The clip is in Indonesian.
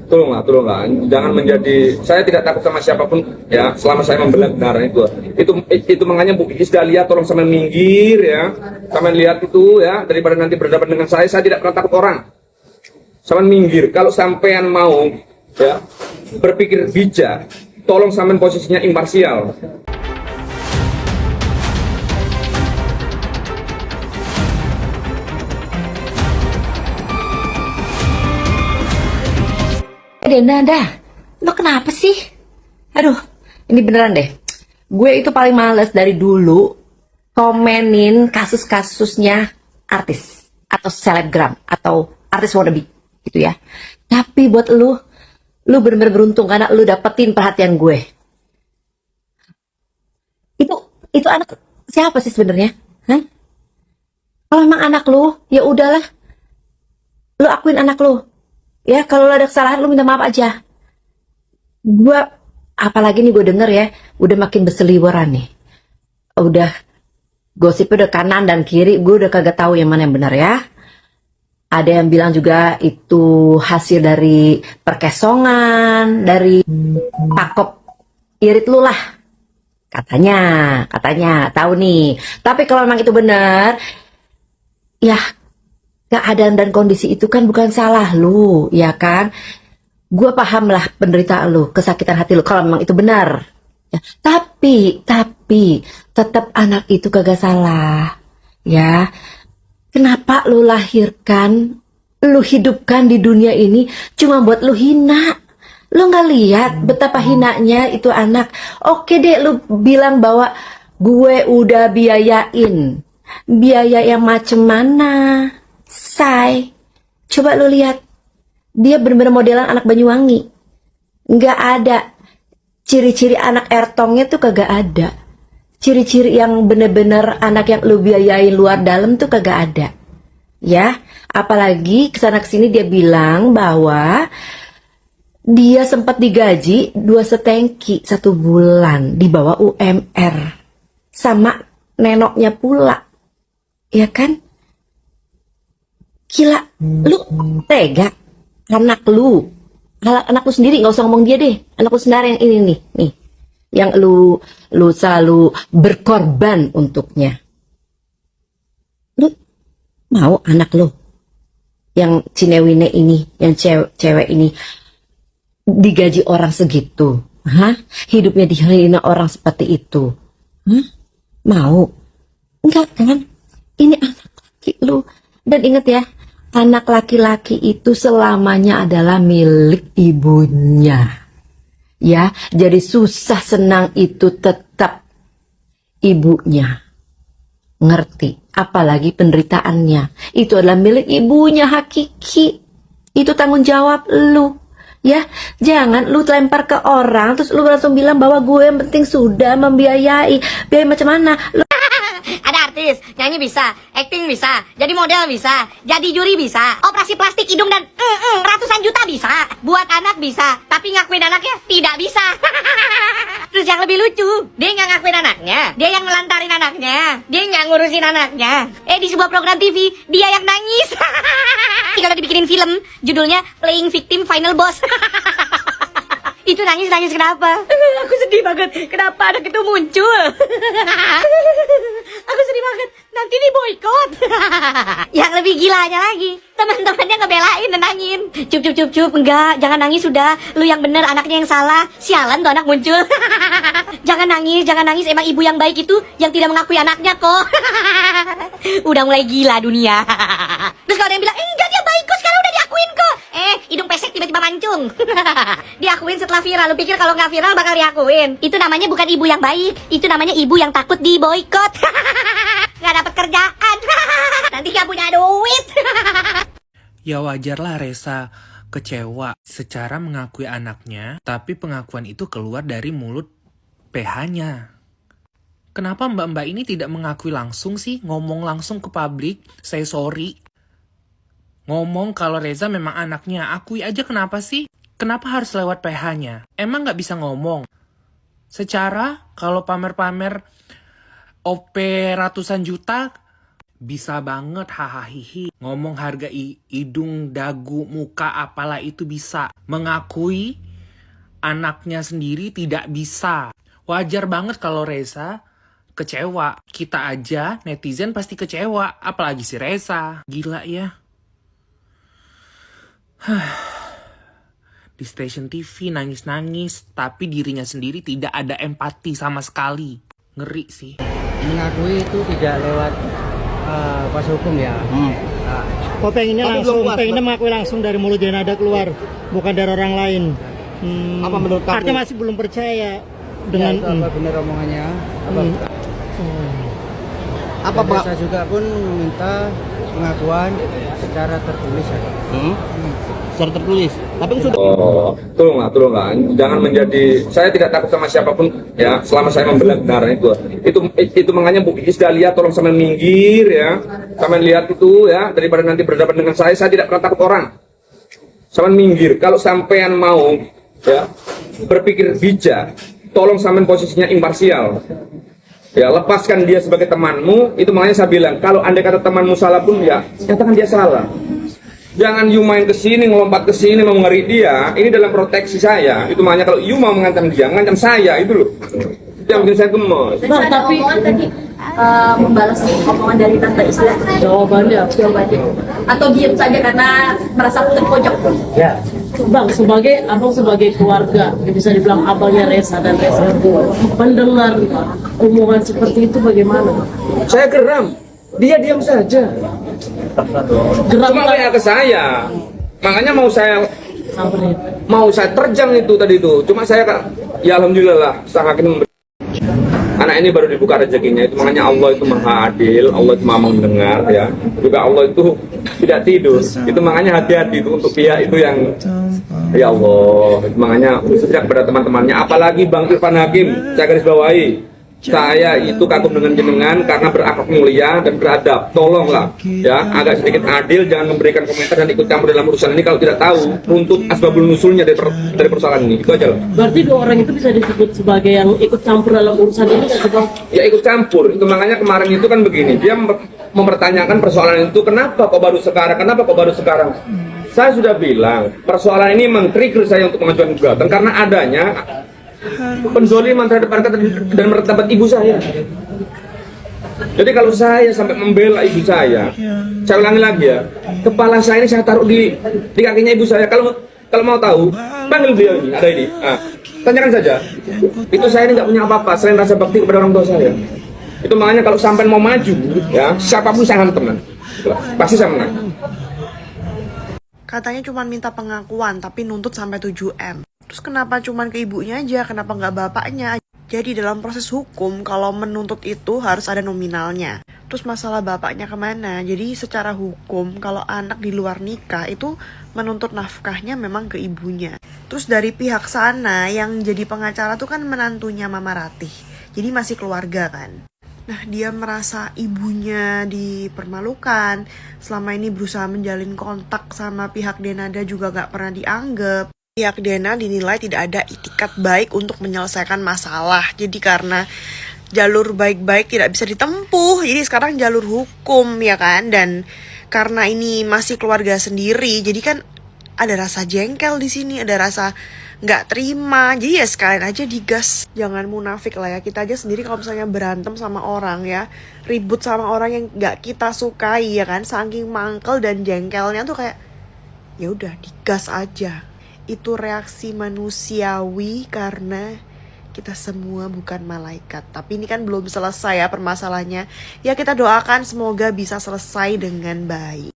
tolonglah, jangan menjadi, saya tidak takut sama siapapun ya, selama saya membela kebenaran itu makanya Bu Iis Dahlia tolong sama minggir ya, sama lihat itu ya, daripada nanti berhadapan dengan saya tidak pernah takut orang, sama minggir. Kalau sampean mau ya berpikir bijak, tolong sampean posisinya imparsial. Dena, dah, lo kenapa sih? Aduh, ini beneran deh. Gue itu paling males dari dulu komenin kasus-kasusnya artis atau selebgram atau artis wannabe gitu ya. Tapi buat lu bener-bener beruntung karena lu dapetin perhatian gue. Itu anak siapa sih sebenarnya? Hah? Kalau emang anak lu, ya udahlah, lu akuin anak lu. Ya, kalau lo ada kesalahan, lo minta maaf aja. Apalagi nih gue denger ya, udah makin berseliweran nih. Udah, gosipnya udah kanan dan kiri, gue udah kagak tahu yang mana yang benar ya. Ada yang bilang juga itu hasil dari perkesongan, dari pakop irit lu lah. Katanya, tahu nih. Tapi kalau memang itu benar, ya keadaan dan kondisi itu kan bukan salah lu, ya kan? Gue paham lah penderitaan lu, kesakitan hati lu, kalau memang itu benar. Ya, tapi, tetap anak itu kagak salah, ya. Kenapa lu lahirkan, lu hidupkan di dunia ini cuma buat lu hina? Lu nggak lihat betapa hinanya itu anak? Oke deh, lu bilang bahwa gue udah biayain. Biaya yang macem mana? Say, coba lu lihat, dia bener-bener modelan anak Banyuwangi. Nggak ada ciri-ciri anak Ertongnya tuh kagak ada. Ciri-ciri yang bener-bener anak yang lu biayain luar dalam tuh kagak ada. Ya, apalagi kesana kesini dia bilang bahwa dia sempat digaji 2,5 1 bulan di bawah UMR sama nenoknya pula, ya kan? Gila, lu tega anak lu sendiri, nggak usah ngomong dia deh, anak lu sendiri yang ini nih, yang lu selalu berkorban untuknya. Lu mau anak lu yang Cinewine ini, yang cewek ini digaji orang segitu, hah? Hidupnya dihina orang seperti itu, hah? Mau? Enggak kan? Ini anak laki lu, dan inget ya. Anak laki-laki itu selamanya adalah milik ibunya. Ya, jadi susah senang itu tetap ibunya. Ngerti? Apalagi penderitaannya. Itu adalah milik ibunya hakiki. Itu tanggung jawab lu. Ya, jangan lu lempar ke orang terus lu langsung bilang bahwa gue yang penting sudah membiayai. Biaya macam mana? Lu ada artis, nyanyi bisa, acting bisa, jadi model bisa, jadi juri bisa, operasi plastik hidung dan ratusan juta bisa, buat anak bisa, tapi ngakuin anaknya tidak bisa. Terus yang lebih lucu, dia nggak ngakuin anaknya, dia yang melantarin anaknya, dia nggak ngurusin anaknya. Di sebuah program TV, dia yang nangis. Kalau dibikinin film, judulnya Playing Victim Final Boss. Itu nangis kenapa? Aku sedih banget. Kenapa anak itu muncul? Aku sedih banget. Nanti di boykot. Yang lebih gilanya lagi, teman-temannya ngebelain, nenangin. Cup. Enggak, jangan nangis sudah. Lu yang bener, anaknya yang salah. Sialan tuh anak muncul. Jangan nangis. Emang ibu yang baik itu yang tidak mengakui anaknya kok. Udah mulai gila dunia. Terus kalau ada yang bilang, enggak dia baik kok, sekarang udah diakuin kok. Hidung pesek tiba-tiba mancung. Diakuin setelah viral. Lu pikir kalau nggak viral bakal diakuin? Itu namanya bukan ibu yang baik. Itu namanya ibu yang takut diboykot. Nggak dapat kerjaan. Nanti nggak punya duit. Ya wajarlah Reza kecewa secara mengakui anaknya, tapi pengakuan itu keluar dari mulut PH-nya. Kenapa mbak-mbak ini tidak mengakui langsung sih? Ngomong langsung ke publik, say sorry. Ngomong kalau Reza memang anaknya, akui aja kenapa sih? Kenapa harus lewat PH-nya? Emang nggak bisa ngomong? Secara kalau pamer-pamer OP ratusan juta, Bisa banget hahaha ngomong harga hidung, dagu, muka apalah itu bisa. Mengakui anaknya sendiri tidak bisa. Wajar banget kalau Reza kecewa. Kita aja netizen pasti kecewa, apalagi si Reza. Gila ya. Di stasiun TV nangis-nangis, tapi dirinya sendiri tidak ada empati sama sekali. Ngeri sih. Mengakui itu tidak lewat kuasa hukum ya. Kok pengennya mengakui langsung dari mulut Denada keluar, bukan dari orang lain. Apa menurut kamu? Artinya masih belum percaya dengan Ya, apa benar omongannya? Apa Reza juga pun meminta pengakuan secara tertulis ya. secara tertulis. Tapi sudah Oh, tolonglah, jangan menjadi. Saya tidak takut sama siapapun, ya, selama saya membela kebenaran itu. Itu makanya Bu Iis Dahlia, tolong sampean minggir, ya, sampean lihat itu, ya, daripada nanti berhadapan dengan saya tidak pernah takut orang. Sampean minggir. Kalau sampean mau, ya, berpikir bijak, tolong sampean posisinya imparsial. Ya, lepaskan dia sebagai temanmu. Itu makanya saya bilang, kalau andai kata temanmu salah pun, ya, nyatakan dia salah. Jangan you main kesini, ngelompat kesini, mau ngeri dia. Ini dalam proteksi saya. Itu makanya kalau you mau mengancam dia, mengancam saya, itu loh. Itu yang bikin saya gemes. Bang, tapi tadi membalas omongan dari Tante Isla. jawabannya. Atau diam saja karena merasa terpojok. Ya. Bang, sebagai keluarga, bisa dibilang abangnya Reza dan Reza, mendengar omongan seperti itu bagaimana? Saya geram. Dia diam saja. Geram Cuma kayak ke saya. Makanya mau saya sampai terjang itu tadi itu. Cuma saya, ya alhamdulillah lah, sang hakim memberi. Anak ini baru dibuka rezekinya. Itu makanya Allah itu maha adil, Allah itu maha mendengar, ya. Juga Allah itu tidak tidur. Itu makanya hati-hati itu untuk pihak itu yang, ya Allah. Itu makanya khususnya kepada teman-temannya. Apalagi Bang Irfan Hakim, saya garis bawahi. Saya itu kagum dengan jenengan karena berakhlak mulia dan beradab. Tolonglah, ya, agak sedikit adil, jangan memberikan komentar dan ikut campur dalam urusan ini kalau tidak tahu runtut asbabul nusulnya dari persoalan ini. Itu aja lah. berarti dua orang itu bisa disebut sebagai yang ikut campur dalam urusan ini nggak sih, Bang? Ya ikut campur. Itu makanya kemarin itu kan begini, dia mempertanyakan persoalan itu, kenapa kok baru sekarang? Saya sudah bilang, persoalan ini men-trigger saya untuk mengajukan gugatan karena adanya penzoliman terhadap harkat dan martabat ibu saya. Jadi kalau saya sampai membela ibu saya ulangi lagi ya, kepala saya ini saya taruh di kakinya ibu saya. Kalau mau tahu, panggil beliau ini, ada ini. Tanyakan saja. Itu saya ini nggak punya apa-apa selain rasa bakti kepada orang tua saya. Itu makanya kalau sampai mau maju, ya, siapapun saya hantam, pasti saya menang. Katanya cuma minta pengakuan, tapi nuntut sampai 7M. Terus kenapa cuma ke ibunya aja, kenapa nggak bapaknya? Jadi dalam proses hukum, kalau menuntut itu harus ada nominalnya. Terus masalah bapaknya kemana? Jadi secara hukum, kalau anak di luar nikah itu menuntut nafkahnya memang ke ibunya. Terus dari pihak sana yang jadi pengacara tuh kan menantunya Mama Ratih. Jadi masih keluarga kan. Nah, dia merasa ibunya dipermalukan. Selama ini berusaha menjalin kontak sama pihak Denada juga gak pernah dianggap. Pihak Dena dinilai tidak ada itikat baik untuk menyelesaikan masalah. Jadi karena jalur baik-baik tidak bisa ditempuh, jadi sekarang jalur hukum, ya kan. Dan karena ini masih keluarga sendiri, jadi kan ada rasa jengkel di sini, ada rasa nggak terima. Jadi ya sekalian aja digas. Jangan munafik lah ya. Kita aja sendiri kalau misalnya berantem sama orang ya, ribut sama orang yang nggak kita sukai, ya kan, saking mangkel dan jengkelnya tuh kayak ya udah digas aja. Itu reaksi manusiawi karena kita semua bukan malaikat. Tapi ini kan belum selesai ya permasalahannya. Ya kita doakan semoga bisa selesai dengan baik.